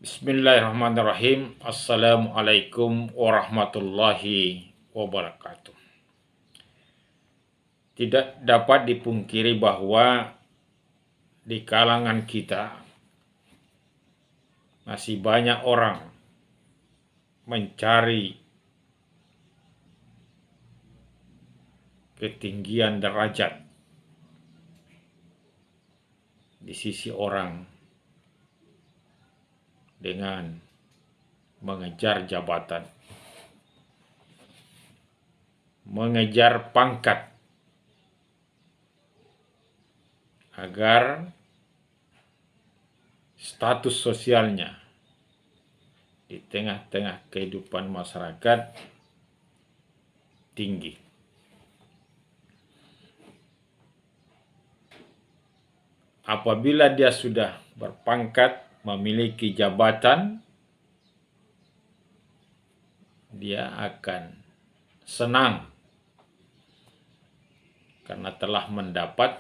Bismillahirrahmanirrahim. Assalamualaikum warahmatullahi wabarakatuh. Tidak dapat dipungkiri bahwa di kalangan kita masih banyak orang mencari ketinggian derajat di sisi orang dengan mengejar jabatan, mengejar pangkat, agar status sosialnya di tengah-tengah kehidupan masyarakat tinggi. Apabila dia sudah berpangkat, memiliki jabatan, dia akan senang karena telah mendapat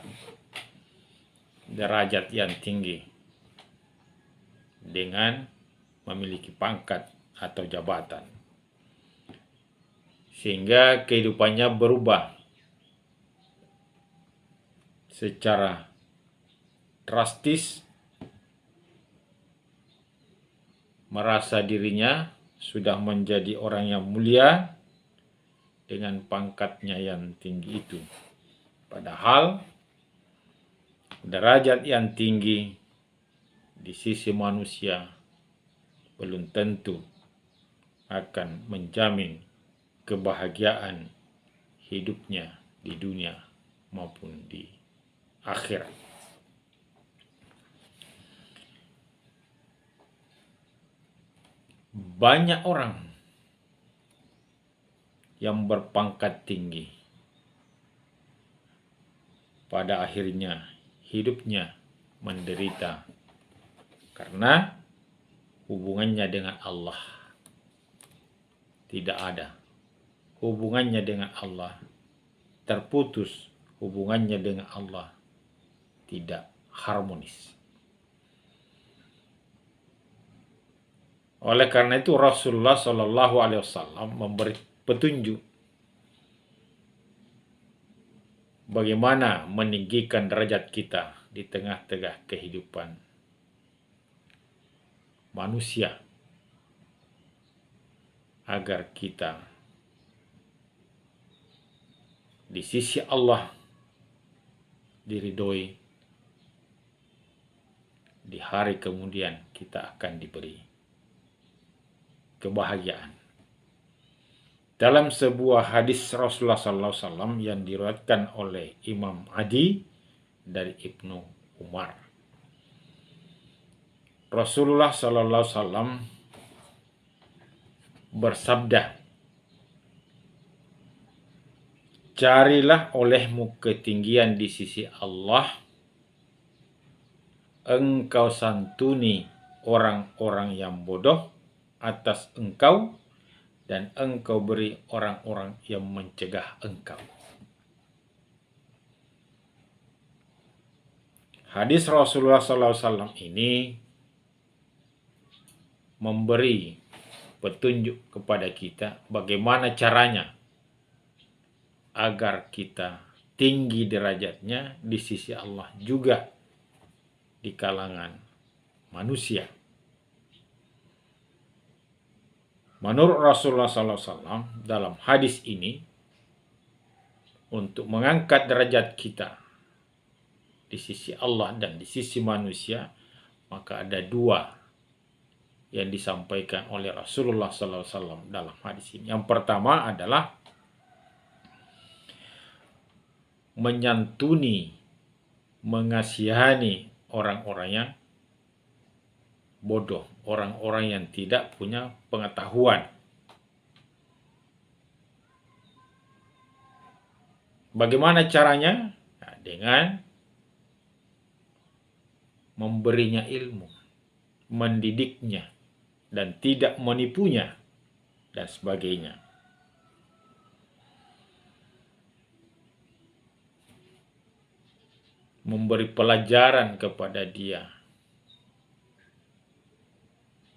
derajat yang tinggi dengan memiliki pangkat atau jabatan, sehingga kehidupannya berubah secara drastis, merasa dirinya sudah menjadi orang yang mulia dengan pangkatnya yang tinggi itu. Padahal derajat yang tinggi di sisi manusia belum tentu akan menjamin kebahagiaan hidupnya di dunia maupun di akhirat. Banyak orang yang berpangkat tinggi pada akhirnya hidupnya menderita karena hubungannya dengan Allah tidak ada. Hubungannya dengan Allah terputus, hubungannya dengan Allah tidak harmonis. Oleh karena itu Rasulullah Shallallahu Alaihi Wasallam memberi petunjuk bagaimana meninggikan derajat kita di tengah-tengah kehidupan manusia agar kita di sisi Allah diridhoi, di hari kemudian kita akan diberi kebahagiaan. Dalam sebuah hadis Rasulullah SAW yang diriwayatkan oleh Imam Adi dari Ibnu Umar, Rasulullah SAW bersabda, "Carilah olehmu ketinggian di sisi Allah, engkau santuni orang-orang yang bodoh atas engkau, dan engkau beri orang-orang yang mencegah engkau." Hadis Rasulullah SAW ini memberi petunjuk kepada kita bagaimana caranya agar kita tinggi derajatnya di sisi Allah juga di kalangan manusia. Menurut Rasulullah SAW dalam hadis ini, untuk mengangkat derajat kita di sisi Allah dan di sisi manusia, maka ada dua yang disampaikan oleh Rasulullah SAW dalam hadis ini. Yang pertama adalah menyantuni, mengasihani orang-orang yang bodoh, orang-orang yang tidak punya pengetahuan. Bagaimana caranya? Nah, dengan memberinya ilmu, mendidiknya, dan tidak menipunya, dan sebagainya. Memberi pelajaran kepada dia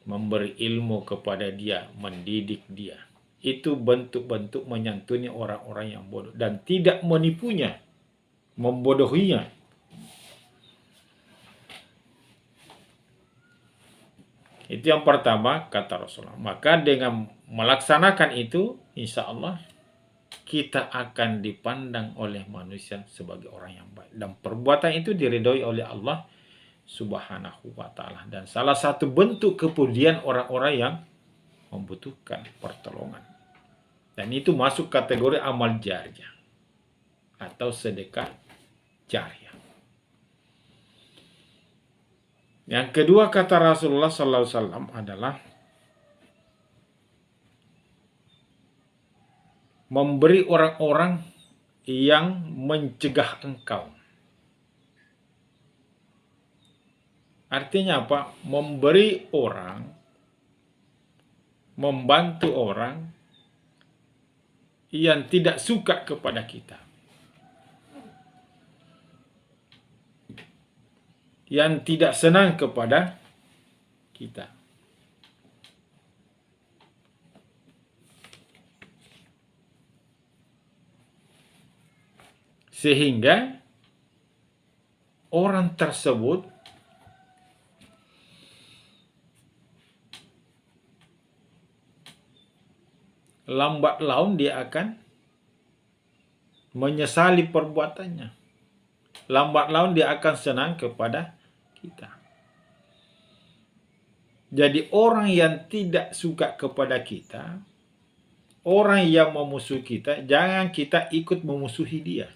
memberi ilmu kepada dia, mendidik dia. Itu bentuk-bentuk menyantuni orang-orang yang bodoh dan tidak menipunya, membodohinya. Itu yang pertama kata Rasulullah. Maka dengan melaksanakan itu, insya Allah kita akan dipandang oleh manusia sebagai orang yang baik. Dan perbuatan itu diridhoi oleh Allah Subhanahu wa ta'ala. Dan salah satu bentuk kepedulian orang-orang yang membutuhkan pertolongan. Dan itu masuk kategori amal jariyah atau sedekah jariyah. Yang kedua kata Rasulullah SAW adalah memberi orang-orang yang mencegah engkau. Artinya apa? Memberi orang, membantu orang yang tidak suka kepada kita, yang tidak senang kepada kita. Sehingga orang tersebut lambat laun dia akan menyesali perbuatannya. Lambat laun dia akan senang kepada kita. Jadi orang yang tidak suka kepada kita, orang yang memusuhi kita, jangan kita ikut memusuhi dia.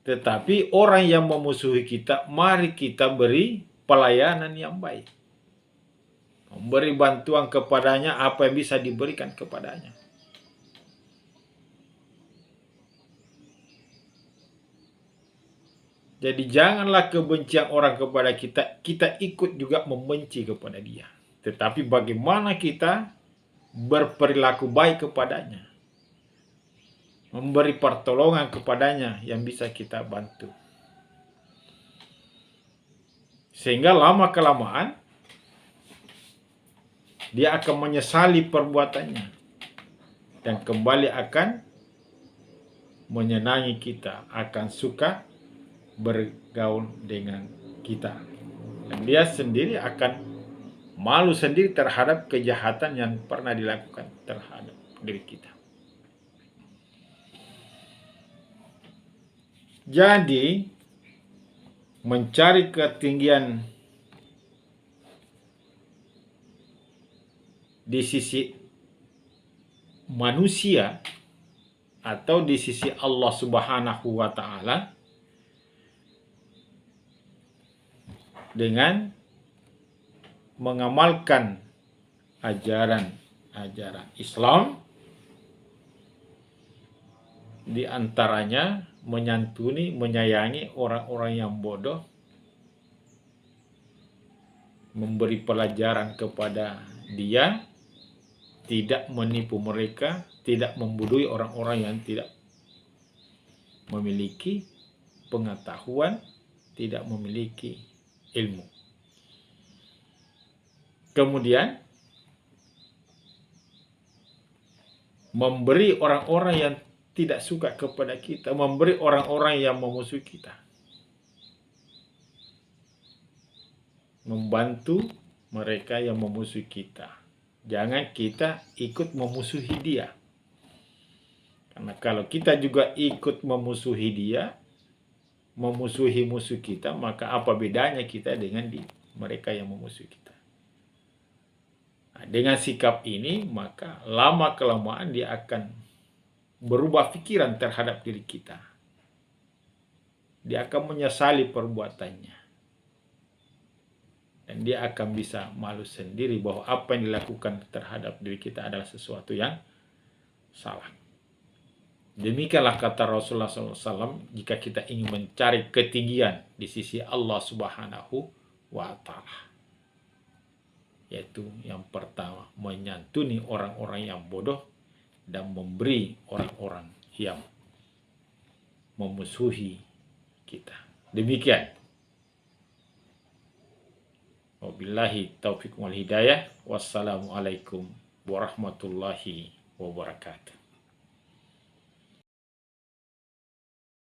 Tetapi orang yang memusuhi kita, mari kita beri pelayanan yang baik. Memberi bantuan kepadanya apa yang bisa diberikan kepadanya. Jadi janganlah kebencian orang kepada kita, kita ikut juga membenci kepada dia. Tetapi bagaimana kita berperilaku baik kepadanya. Memberi pertolongan kepadanya yang bisa kita bantu. Sehingga lama-kelamaan dia akan menyesali perbuatannya. Dan kembali akan menyenangi kita, akan suka bergaul dengan kita. Dan dia sendiri akan malu sendiri terhadap kejahatan yang pernah dilakukan terhadap diri kita. Jadi, mencari ketinggian di sisi manusia atau di sisi Allah Subhanahu wa ta'ala dengan mengamalkan ajaran Islam, di antaranya menyantuni, menyayangi orang-orang yang bodoh, memberi pelajaran kepada dia, tidak menipu mereka, tidak membodohi orang-orang yang tidak memiliki pengetahuan, tidak memiliki ilmu. Kemudian memberi orang-orang yang tidak suka kepada kita, memberi orang-orang yang memusuhi kita, membantu mereka yang memusuhi kita. Jangan kita ikut memusuhi dia. Karena kalau kita juga ikut memusuhi dia, memusuhi musuh kita, maka apa bedanya kita dengan mereka yang memusuhi kita? Nah, dengan sikap ini, maka lama-kelamaan dia akan berubah pikiran terhadap diri kita. Dia akan menyesali perbuatannya. Dan dia akan bisa malu sendiri bahwa apa yang dilakukan terhadap diri kita adalah sesuatu yang salah. Demikianlah kata Rasulullah SAW, jika kita ingin mencari ketinggian di sisi Allah Subhanahu wa ta'ala. Yaitu yang pertama, menyantuni orang-orang yang bodoh dan memberi orang-orang yang memusuhi kita. Demikian. Wabillahi taufiq wal hidayah. Wassalamualaikum warahmatullahi wabarakatuh.